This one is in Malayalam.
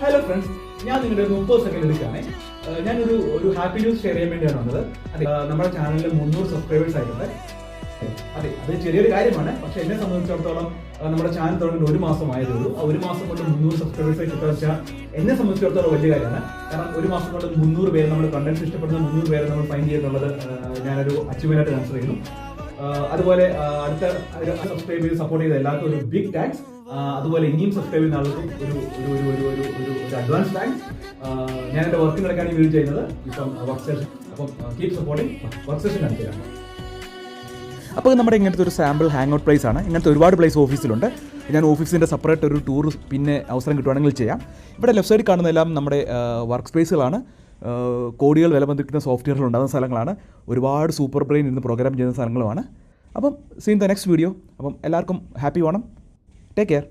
ഹലോ ഫ്രണ്ട്സ്, ഞാൻ നിങ്ങളുടെ 30 സെക്കൻഡ് എടുക്കുകയാണ്. ഞാനൊരു ഹാപ്പി ന്യൂസ് ഷെയർ ചെയ്യാൻ വേണ്ടിയാണ് വന്നത്. നമ്മുടെ ചാനലിൽ 300 സബ്സ്ക്രൈബേഴ്സ് ആയിട്ടുണ്ട്. അതെ, അത് ചെറിയൊരു കാര്യമാണ്. പക്ഷെ എന്നെ സംബന്ധിച്ചിടത്തോളം നമ്മുടെ ചാനൽ തുടങ്ങി 1 മാസം ആയതേ ഉള്ളൂ. ആ 1 മാസം കൊണ്ട് 300 സബ്സ്ക്രൈബേഴ്സ് കിട്ടുക വെച്ചാൽ എന്നെ സംബന്ധിച്ചിടത്തോളം വലിയ കാര്യമാണ്. കാരണം 1 മാസം കൊണ്ട് 300 പേര് നമ്മുടെ കണ്ടന്റ്സ് ഇഷ്ടപ്പെടുന്ന 300 പേരെ നമ്മൾ ഫൈൻഡ് ചെയ്യുന്നുള്ളത് ഞാനൊരു അച്ചീവ്മെന്റ് ആയിട്ട് കൺസിഡർ ചെയ്യുന്നു. അതുപോലെ അടുത്ത സബ്സ്ക്രൈബ് ചെയ്ത് സപ്പോർട്ട് ചെയ്ത എല്ലാവർക്കും ഒരു ബിഗ് താങ്ക്സ്. അതുപോലെ ഇനിയും സബ്സ്ക്രൈബ് ചെയ്യുന്ന ആൾക്കും ഒരു അഡ്വാൻസ് താങ്ക്സ്. ഞാൻ എൻ്റെ വർക്കിനിടയ്ക്കാണ് ഈ വീഡിയോ ചെയ്യുന്നത്. ഇപ്പം വർക്ക് സെഷൻ, അപ്പം കീപ് സപ്പോർട്ടിങ്. വർക്ക് സെഷൻ കാണിച്ചു. അപ്പോൾ നമ്മുടെ ഇങ്ങനത്തെ ഒരു സാമ്പിൾ ഹാങ് ഔട്ട് പ്ലേസ് ആണ്. ഇങ്ങനത്തെ ഒരുപാട് പ്ലേസ് ഓഫീസിലുണ്ട്. ഞാൻ ഓഫീസിൻ്റെ സെപ്പറേറ്റ് ഒരു ടൂർ പിന്നെ അവസരം കിട്ടുവാണെങ്കിൽ ചെയ്യാം. ഇവിടെ ലെഫ്റ്റ് സൈഡിൽ കാണുന്നതെല്ലാം നമ്മുടെ വർക്ക് സ്പേസുകളാണ്. കോടികൾ വില ബന്ധിക്കുന്ന സോഫ്റ്റ്വെയറുകൾ ഉണ്ടാകുന്ന സ്ഥലങ്ങളാണ്. ഒരുപാട് സൂപ്പർ ബ്രെയിൻ ഇന്ന് പ്രോഗ്രാം ചെയ്യുന്ന സ്ഥലങ്ങളുമാണ്. അപ്പം സീൻ ദ നെക്സ്റ്റ് വീഡിയോ. അപ്പം എല്ലാവർക്കും ഹാപ്പി ഓണം. Take care.